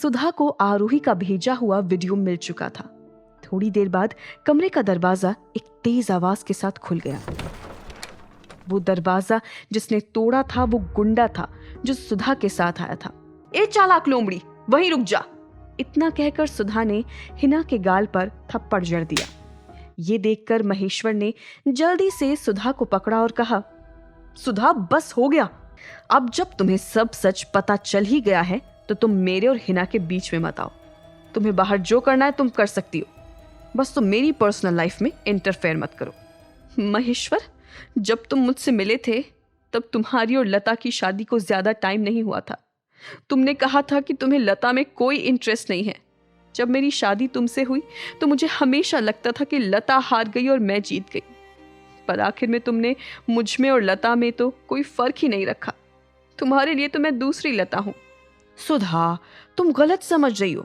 सुधा को आरोही का भेजा हुआ वीडियो मिल चुका था। थोड़ी देर बाद कमरे का दरवाजा एक तेज आवाज के साथ खुल गया। वो दरवाजा जिसने तोड़ा था वो गुंडा था जो सुधा के साथ आया था। ए चालाक लोमड़ी, वहीं रुक जा। इतना कहकर सुधा ने हिना के गाल पर थप्पड़ जड़ दिया। ये देखकर महेश्वर ने जल्दी से सुधा को पकड़ा और कहा, सुधा बस हो गया। अब जब तुम्हें सब सच पता चल ही गया है तो तुम मेरे और हिना के बीच में मत आओ। तुम्हें बाहर जो करना है तुम कर सकती हो, बस तुम मेरी पर्सनल लाइफ में इंटरफेयर मत करो। महेश्वर, जब तुम मुझसे मिले थे तब तुम्हारी और लता की शादी को ज्यादा टाइम नहीं हुआ था। तुमने कहा था कि तुम्हें लता में कोई इंटरेस्ट नहीं है। जब मेरी शादी तुमसे हुई तो मुझे हमेशा लगता था कि लता हार गई और मैं जीत गई, पर आखिर में तुमने मुझ में और लता में तो कोई फर्क ही नहीं रखा। तुम्हारे लिए तो मैं दूसरी लता हूं। सुधा, तुम गलत समझ रही हो।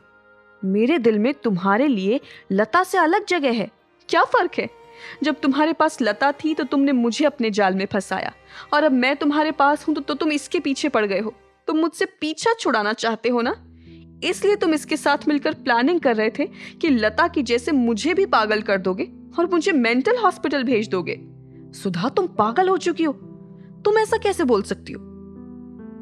मेरे दिल में तुम्हारे लिए लता से अलग जगह है। क्या फर्क है? जब तुम्हारे पास लता थी तो तुमने मुझे अपने जाल में फंसाया, और अब मैं तुम्हारे पास हूं तो तुम इसके पीछे पड़ गए हो। तुम मुझसे पीछा छुड़ाना चाहते हो ना, इसलिए तुम इसके साथ मिलकर प्लानिंग कर रहे थे कि लता की जैसे मुझे भी पागल कर दोगे और मुझे मेंटल हॉस्पिटल भेज दोगे। सुधा, तुम पागल हो चुकी हो। तुम ऐसा कैसे बोल सकती हो?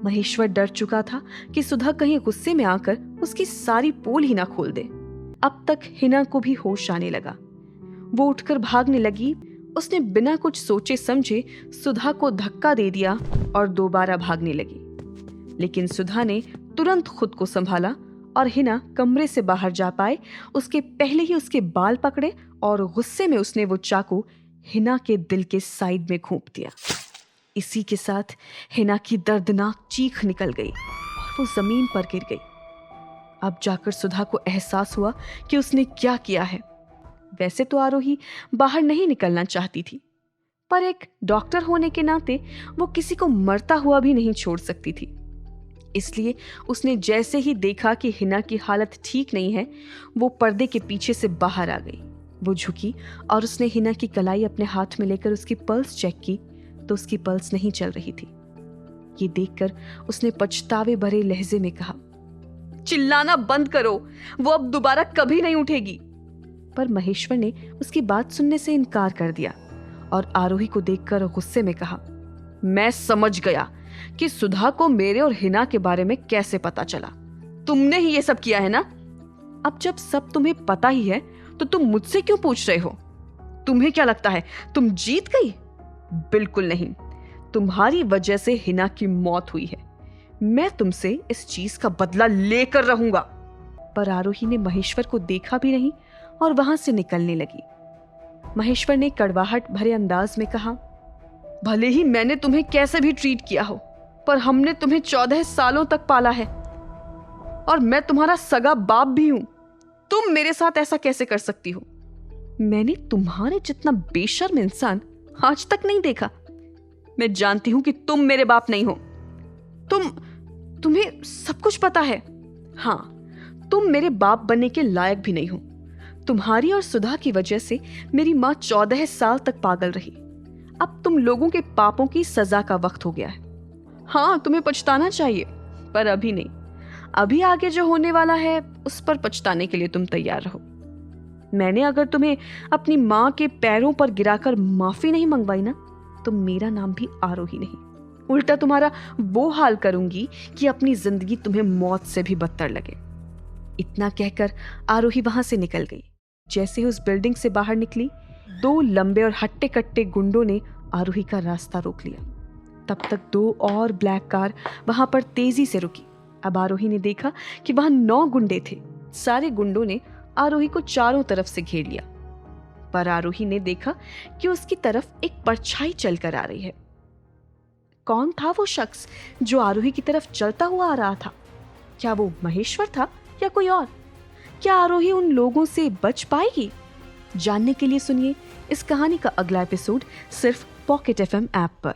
महेश्वर डर चुका था कि सुधा कहीं गुस्से में आकर उसकी सारी पोल ही ना खोल दे। अब तक हिना को भी होश आने लगा। वो उठकर भागने लगी। उसने बिना कुछ सोचे समझे सुधा को धक्का दे दिया और दोबारा भागने लगी, लेकिन सुधा ने तुरंत खुद को संभाला और हिना कमरे से बाहर जा पाए उसके पहले ही उसके बाल पकड़े और गुस्से में उसने वो चाकू हिना के दिल के साइड में घोंप दिया। इसी के साथ हिना की दर्दनाक चीख निकल गई और वो जमीन पर गिर गई। अब जाकर सुधा को एहसास हुआ कि उसने क्या किया है। वैसे तो आरोही बाहर नहीं निकलना चाहती थी, पर एक डॉक्टर होने के नाते वो किसी को मरता हुआ भी नहीं छोड़ सकती थी। इसलिए उसने जैसे ही देखा कि हिना की हालत ठीक नहीं है, वो पर्दे के पीछे से बाहर आ गई। वो झुकी और उसने हिना की कलाई अपने हाथ में लेकर उसकी पल्स चेक की तो उसकी पल्स नहीं चल रही थी। ये देखकर उसने पछतावे भरे लहजे में कहा, चिल्लाना बंद करो, वो अब दोबारा कभी नहीं उठेगी। पर महेश्वर ने उसकी बात सुनने से इनकार कर दिया और आरोही को देखकर गुस्से में कहा, मैं समझ गया कि सुधा को मेरे और हिना के बारे में कैसे पता चला। तुमने ही ये सब किया है ना? अब जब सब तुम्हें पता ही है तो तुम मुझसे क्यों पूछ रहे हो? तुम्हें क्या लगता है तुम जीत गई? बिल्कुल नहीं। तुम्हारी वजह से हिना की मौत हुई है। मैं तुमसे इस चीज का बदला लेकर रहूंगा। पर आरोही ने महेश्वर को देखा भी नहीं और वहां से निकलने लगी। महेश्वर ने कड़वाहट भरे अंदाज में कहा, भले ही मैंने तुम्हें कैसे भी ट्रीट किया हो, पर हमने तुम्हें 14 सालों तक पाला है और मैं तुम्हारा सगा बाप भी हूं। तुम मेरे साथ ऐसा कैसे कर सकती हो? मैंने तुम्हारे जितना बेशर्म इंसान आज तक नहीं देखा। मैं जानती हूं कि तुम मेरे बाप नहीं हो। तुम्हें सब कुछ पता है। हाँ, तुम मेरे बाप बनने के लायक भी नहीं हो। तुम्हारी और सुधा की वजह से मेरी माँ 14 साल तक पागल रही। अब तुम लोगों के पापों की सजा का वक्त हो गया है। हाँ, तुम्हें पछताना चाहिए, पर अभी नहीं। अभी आगे जो होने वाला है उस पर पछताने के लिए तुम तैयार रहो। मैंने अगर तुम्हें अपनी माँ के पैरों पर गिराकर माफी नहीं मंगवाई ना, तो मेरा नाम भी आरोही नहीं, उल्टा तुम्हारा वो हाल करूंगी कि अपनी जिंदगी तुम्हें मौत से भी बदतर लगे। इतना कहकर आरोही वहां से निकल गई। जैसे ही उस बिल्डिंग से बाहर निकली, 2 लंबे और हट्टे कट्टे गुंडों ने आरोही का रास्ता रोक लिया। तब तक 2 और ब्लैक कार वहां पर तेजी से रुकी। अब आरोही ने देखा कि वहां 9 गुंडे थे। सारे गुंडों ने आरोही को चारों तरफ से घेर लिया, पर आरोही ने देखा कि उसकी तरफ एक परछाई चलकर आ रही है। कौन था वो शख्स जो आरोही की तरफ चलता हुआ आ रहा था? क्या वो महेश्वर था या कोई और? क्या आरोही उन लोगों से बच पाएगी? जानने के लिए सुनिए इस कहानी का अगला एपिसोड सिर्फ पॉकेट FM ऐप पर।